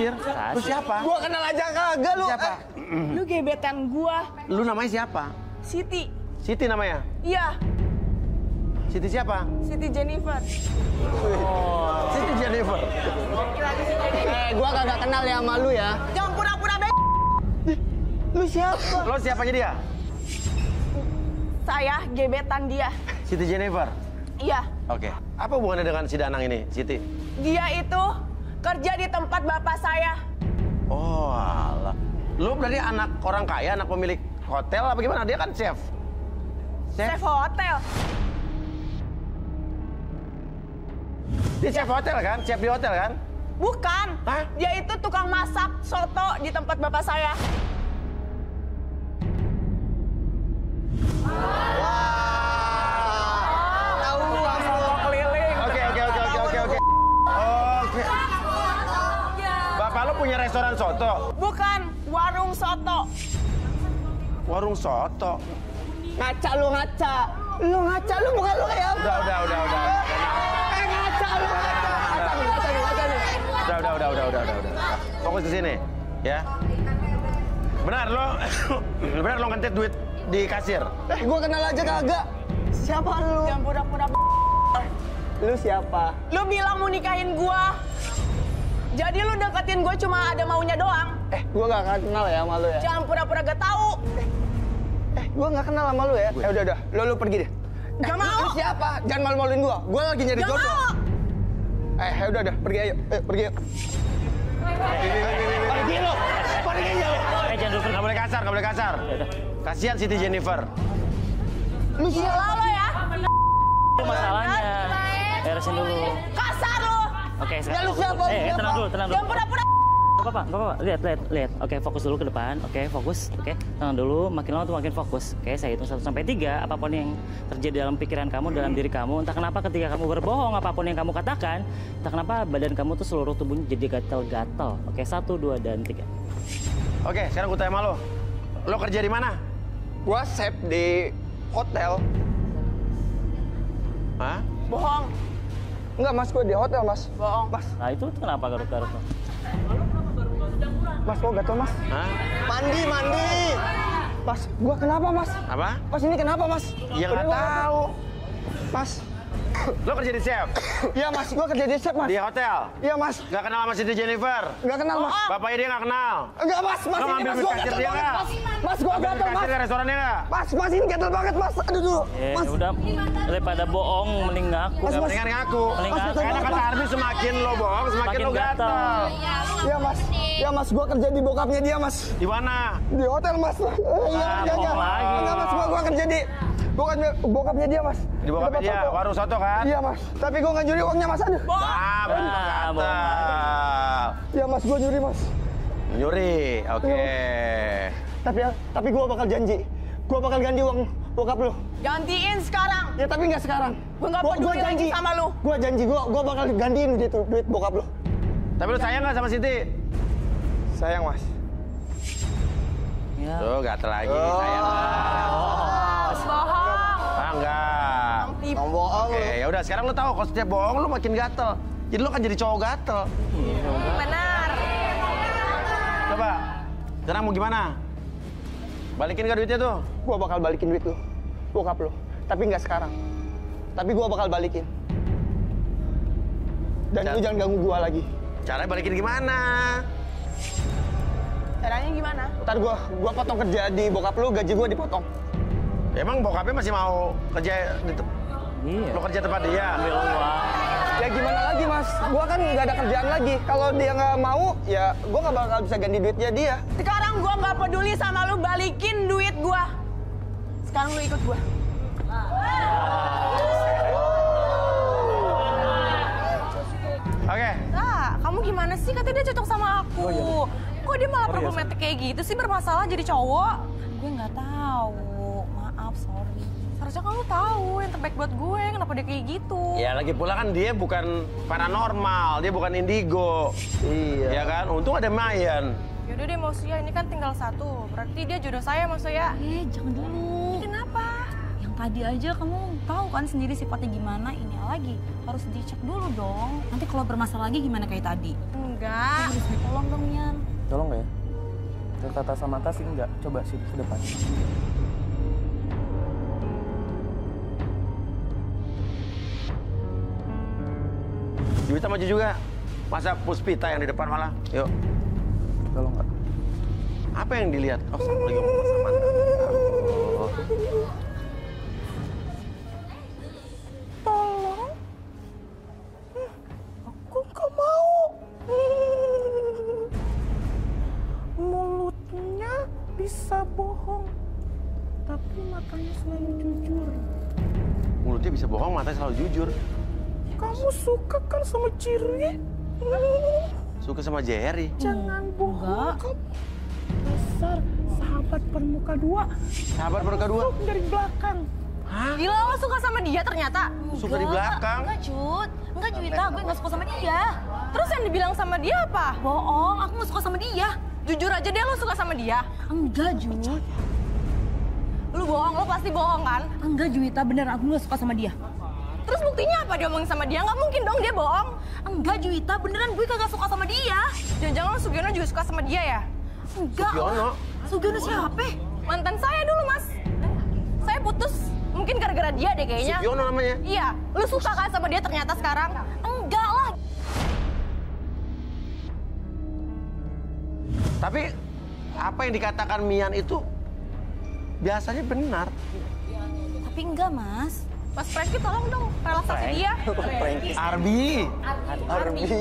kasir. Lu siapa? Gua kenal aja kagak lu. Siapa? Lu gebetan gua. Lu namanya siapa? Siti. Siti namanya? Iya, Siti siapa? Siti Jennifer. Siti Jennifer. Gua kagak kenal ya sama lu ya. Jangan pura-pura Lu siapa? Lo siapanya dia? Saya gebetan dia. Siti Jennifer? Iya. Oke. Apa hubungannya dengan si Danang ini, Siti? Dia itu kerja di tempat bapak saya. Oh, alah. Lu berarti anak orang kaya, anak pemilik hotel apa gimana? Dia kan chef. Chef hotel. Dia chef hotel kan? Chef di hotel kan? Bukan. Hah? Dia itu tukang masak soto di tempat bapak saya. Tahu Soto keliling. Oke. Oke. Bapak lu punya restoran soto? Bukan, warung soto. Warung soto? ngaca lu ngaca. Lu ngaca lu bukan lu kayak apa? Udah. Ngaca lu ngaca. Udah. Fokus di sini, ya. Benar lo ngentit duit di kasir. Gua kenal aja kagak. Siapa lu? Jangan pura-pura. Lu siapa? Lu bilang mau nikahin gua. Jadi lu deketin gua cuma ada maunya doang. Gua gak kenal ya sama lu ya. Jangan pura-pura gak tahu. Gua gak kenal sama lu ya. Udah. Lu pergi deh. Gak mau. Lu siapa? Jangan malu-maluin gua. Gua lagi nyari Gak jodoh. mau. Udah. Pergi ayo. Pergi yuk. Pergi lu. Nggak boleh kasar. Kasihan Siti Jennifer. Lu Gila siapa? lo ya. Itu masalahnya. Beresin dulu. Kasar lo. Oke, Ya lu siapa? tenang dulu. Jangan pura-pura. Gak apa-apa. Lihat. Oke, fokus dulu ke depan. Oke, fokus. Oke, tenang dulu. Makin lama tuh makin fokus. Oke, saya hitung 1 sampai 3. Apapun yang terjadi dalam pikiran kamu, dalam diri kamu, entah kenapa ketika kamu berbohong, apapun yang kamu katakan, entah kenapa badan kamu tuh seluruh tubuhnya jadi gatal-gatal. Oke, 1, 2, dan 3. Oke, sekarang gue tanya sama lo. Lo kerja di mana? Gua chef di hotel. Hah? Bohong. Enggak, Mas, gua di hotel, Mas. Bohong. Mas, Nah, itu kenapa garuk-garuk? Mas, gua gatel, Mas. Hah? Mandi. Mas, gua kenapa, Mas? Apa? Mas, ini kenapa, Mas? Ya nggak tahu. Mas. Lo kerja di chef? Iya, Mas, gua kerja di chef, Mas. Di hotel? Iya, Mas. Gak kenal sama Siti Jennifer? Enggak kenal, Mas. Bapaknya dia gak kenal? Enggak, Mas. Lo Ini, ngambil Mas, duit gua kasir gatel dia banget, nggak? Mas. Mas, gua Ambil gatel, duit Mas. kasir di restorannya nggak? Mas, ini gatel banget, Mas. Aduh. Mas. Udah, daripada bohong, mending ngaku. Mas, Gak Mas. mendingan ngaku. Mending ngaku. Karena kata Ardi semakin lo bohong, semakin Makin lo gatel. Iya, Mas. Iya, Mas, gua kerja di bokapnya dia, Mas. Di mana? Di hotel, Mas. Iya. bohong lagi. Enggak, Mas, gua kerja di bokapnya dia, Mas. Di bokapnya dia, Soto. warung soto kan? Iya, Mas. Tapi gua nggak nyuri uangnya, Mas. Aduh. Ah, bener Ah, bohong gatel. Iya, Mas, gua nyuri, Mas. Nyuri, oke. Tapi gua bakal janji. Gua bakal ganti uang bokap lu. Gantiin sekarang. Ya, tapi nggak sekarang. Gue nggak peduli lagi sama lu. Gua janji, gua bakal gantiin duit bokap lu. Tapi lu sayang gak sama Siti? Sayang, Mas. Ya. Tuh, gatel lagi, sayang lah. Bohong. Ah, enggak. Tipu. Bohong Oke, lu. ya udah sekarang lu tahu kalau setiap bohong lu makin gatel. Jadi lu kan jadi cowok gatel. Benar. Coba. Sekarang mau gimana? Balikin gak duitnya tuh? Gua bakal balikin duit lu. Bokap lu. Tapi nggak sekarang. Tapi gua bakal balikin. Dan lu jangan ganggu gua lagi. Caranya balikin gimana? Caranya gimana? Ntar gua potong kerja di bokap lu, gaji gua dipotong. Emang bokapnya masih mau kerja di Iya. lo kerja tempat dia? Ambil uang. Ya gimana lagi, Mas? Gua kan nggak ada kerjaan lagi. Kalau dia nggak mau, ya gua nggak bakal bisa ganti duitnya dia. Sekarang gua nggak peduli sama lu, balikin duit gua. Sekarang lu ikut gua. Oke. Ah, kamu gimana sih? Katanya dia cocok sama aku. Kok dia malah problematik kayak gitu sih, bermasalah jadi cowok? Gue nggak tahu. Maaf, sorry. Seharusnya kamu tahu yang terbaik buat gue. Kenapa dia kayak gitu? Ya lagi pula kan dia bukan paranormal, dia bukan indigo. Iya. Ya kan? Untung ada Mayan. Yaudah deh, Mausya, ini kan tinggal 1. Berarti dia jodoh saya, Mausya. Jangan dulu. Kenapa? Yang Tadi aja kamu tahu kan sendiri sifatnya gimana, ini lagi harus dicek dulu dong. Nanti kalau bermasalah lagi gimana kayak tadi? Enggak. Harus ditolong dong, Yan. Tolong nggak ya? Ke atas sama atas sih enggak. Coba sih ke depan. Juwita maju juga. Masa Puspita yang di depan malah? Yuk. Tolong nggak? Apa yang dilihat? Oh, lagi ngomong sama Samantha. Oh. Tolong. Aku nggak mau. Mulutnya bisa bohong, tapi matanya selalu jujur. Mulutnya bisa bohong, matanya selalu jujur. Kamu suka kan sama Ciri? Suka sama Jerry. Jangan bohong kamu. Dasar sahabat bermuka dua. Sahabat bermuka dua? Dari belakang. Hah? Gila, lo suka sama dia ternyata? Suka di belakang? Enggak, Jud. Enggak, Juwita. Gue nggak suka sama dia. Terus yang dibilang sama dia apa? Bohong, aku nggak suka sama dia. Jujur aja deh, lo suka sama dia. Enggak, Jud. Lu bohong, lo pasti bohong kan? Enggak, Juwita. Bener, aku nggak suka sama dia. Terus buktinya apa dia omongin sama dia? Nggak mungkin dong dia bohong. Enggak, Juwita. Beneran gue kagak suka sama dia. Jangan-jangan Sugiono juga suka sama dia ya? Enggak. Sugiono? Sugiono siapa? Mantan saya dulu, Mas. Saya putus. Mungkin gara-gara dia deh kayaknya. Sugiono namanya? Iya. Lu suka kan sama dia ternyata sekarang? Enggak lah. Tapi apa yang dikatakan Mian itu biasanya benar. Tapi enggak, Mas. Mas Franky tolong dong relaksasi Frank. dia. Arbi.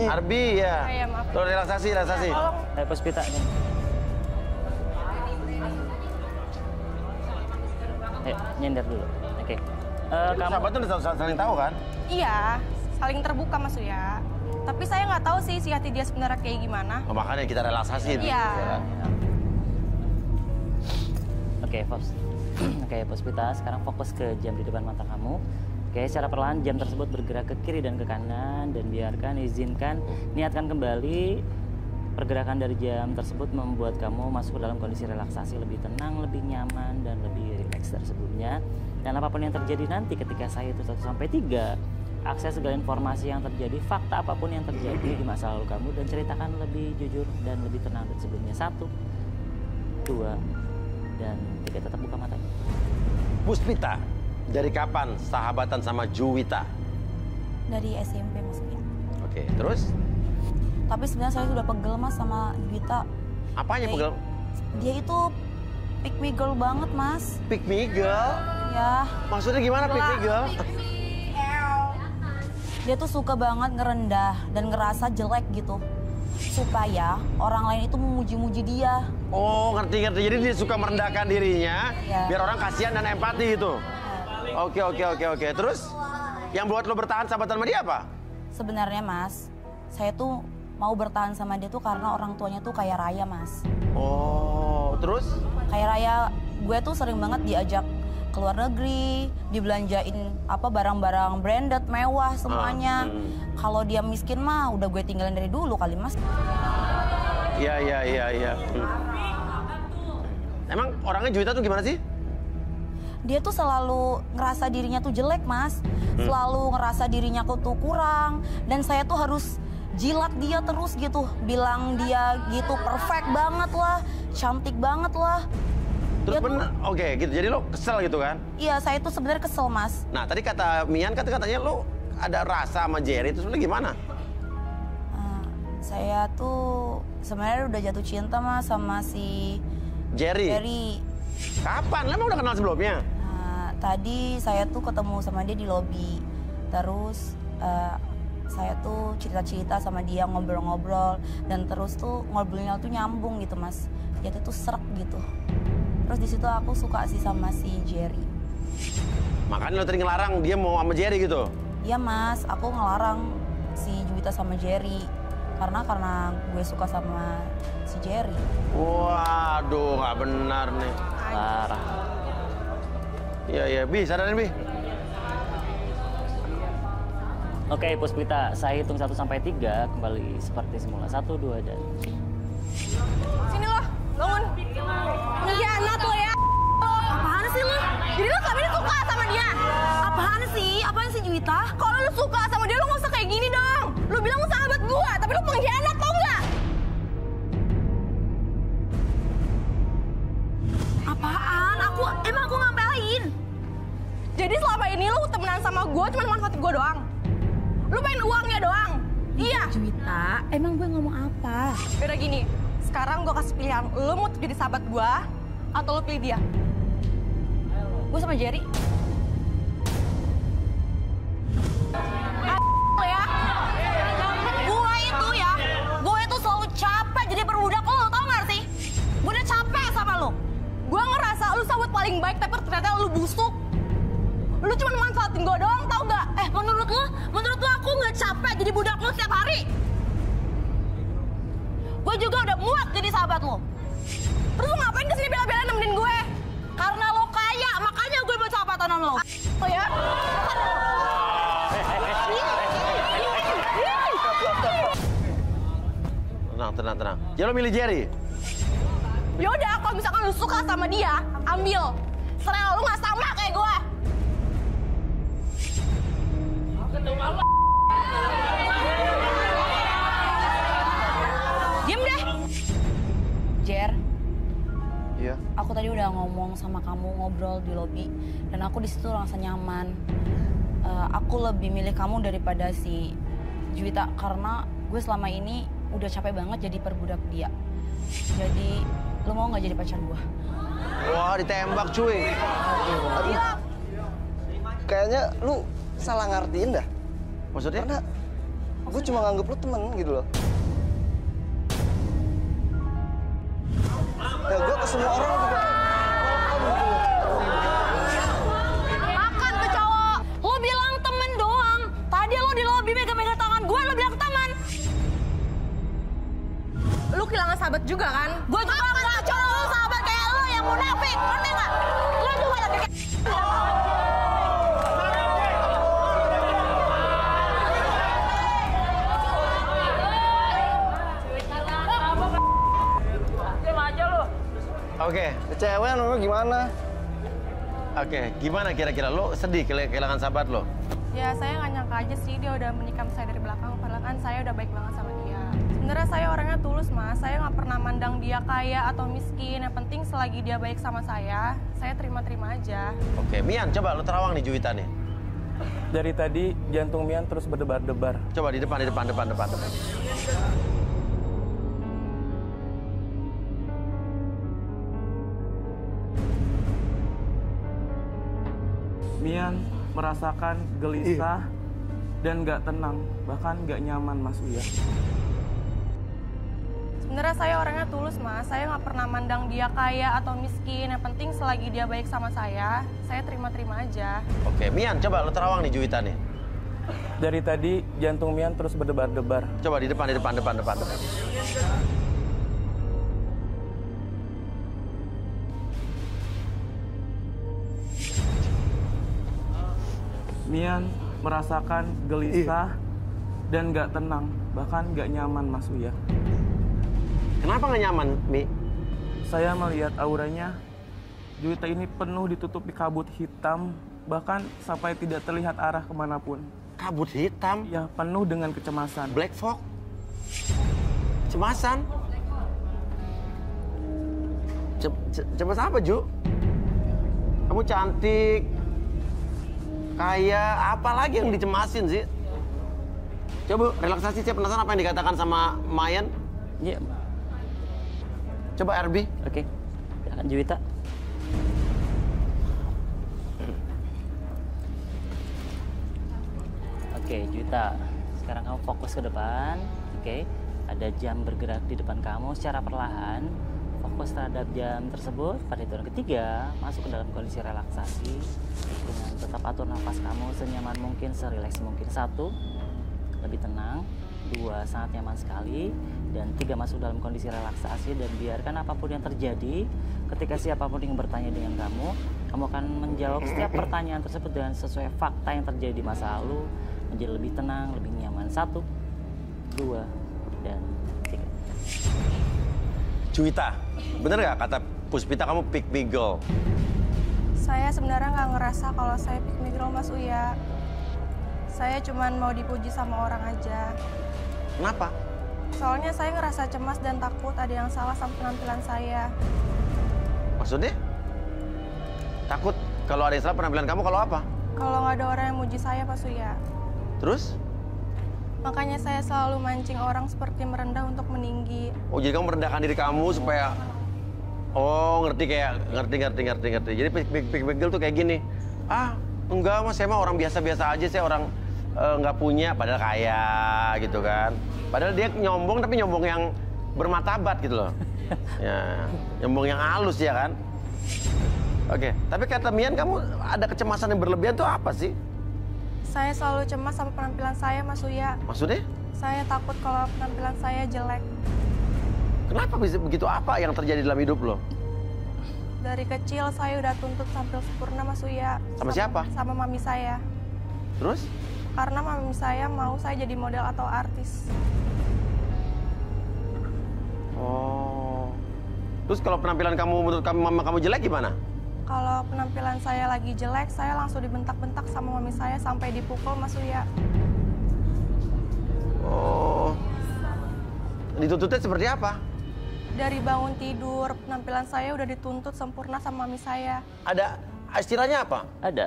Arbi ya. Iya, maaf. Tuh relaksasi. Tolong. Ayo Puspita. Ayo, nyender dulu. Oke. Kamu Sahabat tuh udah saling tahu kan? Iya, saling terbuka Mas Uya. Tapi saya nggak tahu sih isi hati dia sebenarnya kayak gimana. Oh, makanya kita relaksasi. Iya. Oke, Pops. Oke, Puspita, sekarang fokus ke jam di depan mata kamu. Oke, secara perlahan jam tersebut bergerak ke kiri dan ke kanan dan izinkan, niatkan kembali pergerakan dari jam tersebut membuat kamu masuk ke dalam kondisi relaksasi lebih tenang, lebih nyaman dan lebih rileks dari sebelumnya. Dan apapun yang terjadi nanti ketika saya itu 1 sampai 3, akses segala informasi yang terjadi, fakta apapun yang terjadi di masa lalu kamu dan ceritakan lebih jujur dan lebih tenang dari sebelumnya. 1, 2, dan 3, tetap buka matanya. Puspita, dari kapan sahabatan sama Juwita? Dari SMP maksudnya. Oke, terus? Tapi sebenarnya saya sudah pegel, Mas, sama Juwita. Apanya pegel? Dia itu pick me girl banget, Mas. Pick me girl? Ya, Maksudnya gimana pick me girl? dia tuh suka banget ngerendah dan ngerasa jelek gitu. Supaya orang lain itu memuji-muji dia. Oh, ngerti. Jadi dia suka merendahkan dirinya, Ya. biar orang kasihan dan empati gitu. Oke. Terus, yang buat lo bertahan sahabatan sama dia apa? Sebenarnya, Mas, saya tuh mau bertahan sama dia tuh karena orang tuanya tuh kaya raya, Mas. Oh, terus? Kaya raya, gue tuh sering banget diajak ke luar negeri, dibelanjain barang-barang branded, mewah semuanya. Kalau dia miskin mah udah gue tinggalin dari dulu kali, Mas. Iya. Emang orangnya Juwita tuh gimana sih? Dia tuh selalu ngerasa dirinya tuh jelek, Mas. Selalu ngerasa dirinya tuh kurang. Dan saya tuh harus jilat dia terus gitu. Bilang dia gitu perfect banget lah, cantik banget lah. Terus Dia tuh- bener? Oke, gitu. Jadi lo kesel gitu kan? Iya, saya tuh sebenarnya kesel, Mas. Nah, tadi kata Mian katanya lo ada rasa sama Jerry, itu sebenarnya gimana? Saya tuh sebenarnya udah jatuh cinta, Mas, sama si Jerry? Jerry. Kapan? Lo emang udah kenal sebelumnya? Tadi saya tuh ketemu sama dia di lobi. Terus saya tuh cerita-cerita sama dia, ngobrol-ngobrol. Dan terus tuh ngobrolnya tuh nyambung gitu, Mas. Dia tuh serak gitu. Terus di situ aku suka sih sama si Jerry. Makanya lo tadi ngelarang dia mau sama Jerry gitu? Iya, Mas, aku ngelarang si Juwita sama Jerry. Karena gue suka sama si Jerry. Waduh, nggak benar nih. Parah. Iya, Bi, sadarin, Bi. Oke, Puspita, saya hitung 1 sampai 3, kembali seperti semula. 1, 2, dan... Sini lo, bangun. Pengkhianat lo ya. Apaan sih lo? Jadi lo selama ini suka sama dia Juwita, kalau lu suka sama dia lu nggak usah kayak gini dong. Lu bilang lu sahabat gua, tapi lu pengkhianat tau nggak? Apaan? Emang aku ngapain? Jadi selama ini lu temenan sama gua cuma manfaatin gua doang. Lu pengen uangnya doang. Iya. Juwita, emang gue ngomong apa? Udah gini, sekarang gua kasih pilihan. Lu mau jadi sahabat gua atau lu pilih dia? Gua sama Jerry. Gue itu selalu capek jadi perbudak lo, tau gak sih? Gue udah capek sama lo. Gue ngerasa lu sahabat paling baik, tapi ternyata lu busuk. Lu cuma manfaatin gue doang, tau gak? Menurut lu aku gak capek jadi budak lu setiap hari? Gue juga udah muak jadi sahabat lo. Terus lu ngapain kesini bela-bela nemenin gue? Karena lo kaya, makanya gue mau sahabatan sama lo. Oh ya? Tenang. Ya lo milih Jerry? Yaudah, kalau misalkan lu suka sama dia, ambil. Selera lu gak sama kayak gue. Diam deh. Jer, Iya. aku tadi udah ngomong sama kamu, ngobrol di lobi, dan aku di situ rasa nyaman. Aku lebih milih kamu daripada si Juwita karena gue selama ini udah capek banget jadi perbudak dia. Jadi, lu mau nggak jadi pacar gue? Wah, ditembak cuy. Aduh. Kayaknya lu salah ngertiin dah. Maksudnya? Karena gue cuma nganggep lu temen gitu loh. Ya gue ke semua orang juga. Makan tuh cowok. Lu bilang temen doang. Tadi lu di lobi megang-megang tangan gue, lu bilang teman. Lu kehilangan sahabat juga kan? Gue juga nggak cowok lu sahabat kayak lu yang munafik, ngerti nggak? Lu juga lagi kayak... Oke, Cewek namanya gimana? Gimana kira-kira lo sedih kehilangan sahabat lo? Ya saya nggak nyangka aja sih dia udah menikam saya dari belakang. Padahal kan saya udah baik banget sama dia. Sebenarnya saya orangnya tulus mas. Saya nggak pernah mandang dia kaya atau miskin. Yang penting selagi dia baik sama saya terima-terima aja. Oke, Mian coba lo terawang nih Juwita nih. Dari tadi jantung Mian terus berdebar-debar. Coba di depan. Mian merasakan gelisah dan gak tenang, bahkan gak nyaman Mas Uya. Sebenarnya saya orangnya tulus mas. Saya nggak pernah mandang dia kaya atau miskin. Yang penting selagi dia baik sama saya terima-terima aja. Oke, Mian coba lo terawang nih Juwita nih. Dari tadi jantung Mian terus berdebar-debar. Coba di depan. Mian merasakan gelisah dan gak tenang, bahkan gak nyaman Mas Uya. Kenapa nggak nyaman, Mi? Saya melihat auranya, Juwita ini penuh ditutupi kabut hitam, bahkan sampai tidak terlihat arah kemanapun. Kabut hitam? Ya, penuh dengan kecemasan. Black fog? Cemasan? Cemas apa, Ju? Kamu cantik, kaya, apa lagi yang dicemasin sih? Coba relaksasi, saya penasaran apa yang dikatakan sama Mayan. Iya. Coba RB. Oke. Silakan Juwita. Oke, Juwita. Sekarang kamu fokus ke depan. Oke. Ada jam bergerak di depan kamu secara perlahan. Fokus terhadap jam tersebut. Pada hitungan ketiga, masuk ke dalam kondisi relaksasi. Dengan tetap atur nafas kamu senyaman mungkin, serileks mungkin. 1, lebih tenang. 2, sangat nyaman sekali. Dan 3, masuk dalam kondisi relaksasi dan biarkan apapun yang terjadi. Ketika siapapun yang bertanya dengan kamu akan menjawab setiap pertanyaan tersebut dengan sesuai fakta yang terjadi di masa lalu. Menjadi lebih tenang, lebih nyaman. 1, 2, dan 3. Juwita, bener nggak kata Puspita kamu pick me girl? Saya sebenarnya nggak ngerasa kalau saya pick me girl Mas Uya. Saya cuman mau dipuji sama orang aja. Kenapa? Soalnya saya ngerasa cemas dan takut ada yang salah sama penampilan saya. Maksudnya? Takut kalau ada yang salah penampilan kamu kalau apa? Kalau nggak ada orang yang muji saya, Pak Surya. Terus? Makanya saya selalu mancing orang seperti merendah untuk meninggi. Oh, jadi kamu merendahkan diri kamu supaya... Oh, ngerti. Jadi pikir tuh kayak gini. Ah, enggak mas, saya mah orang biasa-biasa aja. Saya orang nggak punya, padahal kaya gitu kan. Padahal dia nyombong, tapi nyombong yang bermartabat gitu loh. Ya, nyombong yang halus ya kan. Oke, tapi kata Mian, kamu ada kecemasan yang berlebihan tuh apa sih? Saya selalu cemas sama penampilan saya, Mas Surya. Maksudnya? Saya takut kalau penampilan saya jelek. Kenapa bisa begitu? Apa yang terjadi dalam hidup lo? Dari kecil saya udah tuntut tampil sempurna, Mas Surya. Sama siapa? Sama mami saya. Terus? Karena mami saya mau saya jadi model atau artis. Oh. Terus kalau penampilan kamu menurut mama kamu jelek gimana? Kalau penampilan saya lagi jelek, saya langsung dibentak-bentak sama mami saya sampai dipukul, Mas Surya. Oh. Dituntutnya seperti apa? Dari bangun tidur, penampilan saya udah dituntut sempurna sama mami saya. Ada istilahnya apa? Ada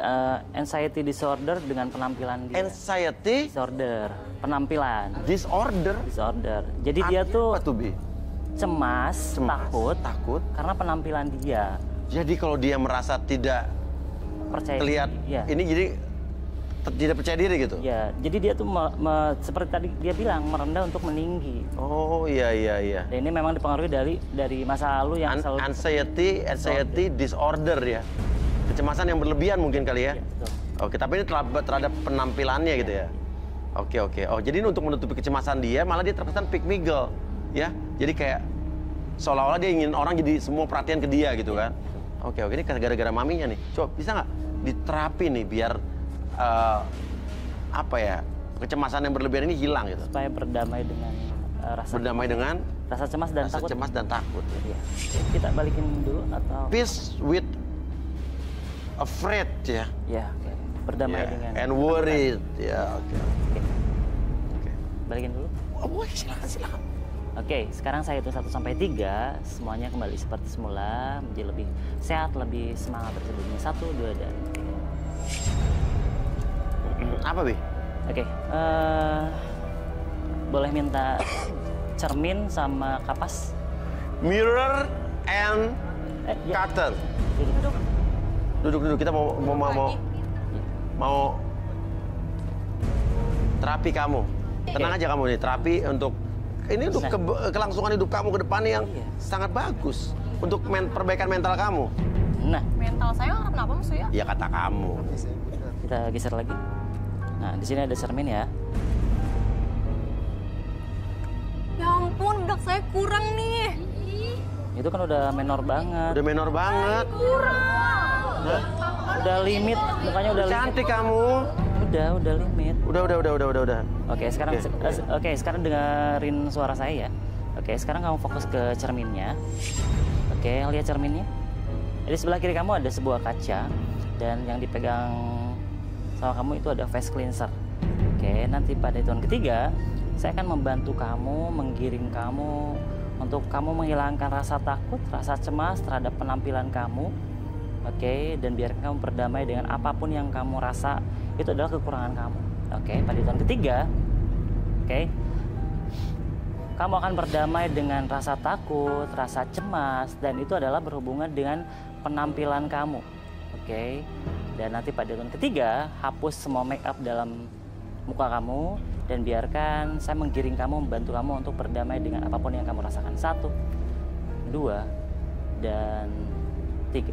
anxiety disorder dengan penampilan dia. Anxiety Disorder, penampilan. disorder. Disorder. Jadi dia tuh Apa tuh, Bi? cemas, takut karena penampilan dia. Jadi kalau dia merasa tidak Percaya terlihat diri, ya. ini jadi tidak percaya diri gitu. Ya, jadi dia tuh seperti tadi dia bilang merendah untuk meninggi. Oh iya. Dan ini memang dipengaruhi dari masa lalu yang selalu Anxiety disorder ya. Kecemasan yang berlebihan mungkin kali ya. Iya, betul. Oke, tapi ini terhadap penampilannya gitu ya. Oke. Oh, jadi ini untuk menutupi kecemasan dia, malah dia terkesan pick me girl, ya. Jadi kayak seolah-olah dia ingin orang jadi semua perhatian ke dia gitu kan. Oke, ini gara-gara maminya nih. Coba bisa nggak diterapi nih biar kecemasan yang berlebihan ini hilang gitu. supaya berdamai dengan rasa cemas dan rasa takut. cemas dan takut. Iya. Kita balikin dulu atau? Peace with afraid ya. Ya, oke. Berdamai Yeah, dengan. and worried. Ya, oke. Balikin dulu. Oh, silakan. Oke, sekarang saya hitung 1 sampai 3, semuanya kembali seperti semula, menjadi lebih sehat, lebih semangat dari sebelumnya. 1, 2, dan 3. Apa, Bi? Oke, boleh minta cermin sama kapas? Mirror and Ya. curtain. Duduk. Kita mau terapi kamu. Tenang aja kamu nih, terapi untuk kelangsungan hidup kamu ke depan yang sangat bagus untuk perbaikan mental kamu. Nah, Mental saya kenapa, Mas Surya? Ya kata kamu. kita geser lagi. Nah, di sini ada cermin ya. Ya ampun, bedak saya kurang nih. Itu kan udah menor banget. Udah menor banget. Udah limit, mukanya udah limit. Cantik kamu. Udah limit. Udah. Oke, sekarang dengerin suara saya ya. Oke, sekarang kamu fokus ke cerminnya. Oke, lihat cerminnya. Di sebelah kiri kamu ada sebuah kaca dan yang dipegang sama kamu itu ada face cleanser. Oke, nanti pada hitungan ketiga saya akan membantu kamu, menggiring kamu untuk kamu menghilangkan rasa takut, rasa cemas terhadap penampilan kamu. Oke, dan biarkan kamu berdamai dengan apapun yang kamu rasa itu adalah kekurangan kamu. Oke, pada hitungan ketiga, oke, kamu akan berdamai dengan rasa takut, rasa cemas, dan itu adalah berhubungan dengan penampilan kamu. Oke, dan nanti pada hitungan ketiga, hapus semua make up dalam muka kamu dan biarkan saya menggiring kamu, membantu kamu untuk berdamai dengan apapun yang kamu rasakan. 1, 2, dan 3.